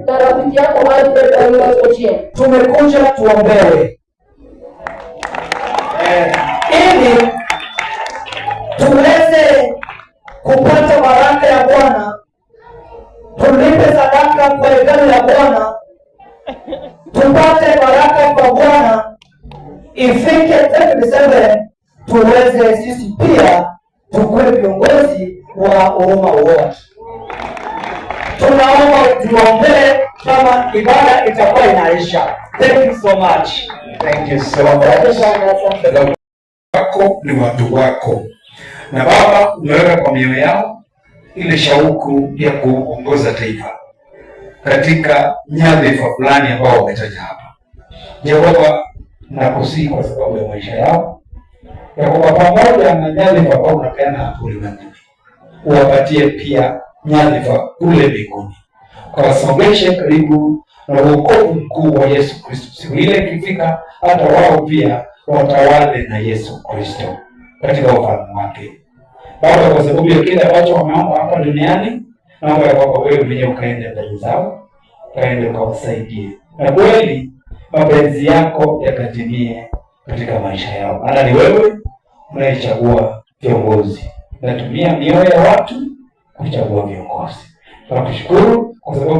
Na rafiki yako Alfred Oluoch Ochieng. Tumekuja tuombewe ili tuweze kupata baraka ya Bwana, tulipe sadaka kwa hekalu la Bwana, tupate baraka kwa Bwana. Ifike 37 tuweze sisi pia tukue viongozi wa Huruma Ward. Tunaomba tuombee kama ibada itakuwa inaisha. Thank you so much. Thank you so much. Wako ni watu wako, na Baba umeweka kwa mioyo yao ile shauku ya kuongoza taifa katika nyadhifa fulani ambao wametaja hapa. Jehova, nakusihi kwa sababu ya maisha yao, ya kwamba pamoja na nyadhifa ambao unapeana hapo ulimwenguni, uwapatie pia nyadhifa kule mbinguni, ukawasongeshe karibu na wokovu mkuu wa Yesu Kristo. Siku ile ikifika, hata wao pia watawale na Yesu Kristo katika ufalme wake. Baba, kwa sababu ya kile ambacho wameomba hapa duniani, naomba ya kwamba wewe mwenyewe ukaende mbele zao, ukaende ukawasaidie, na kweli mapenzi yako yakatimie katika maisha yao. Maana ni wewe unayechagua viongozi, natumia mioyo ya watu kuchagua viongozi. Tunakushukuru kwa sababu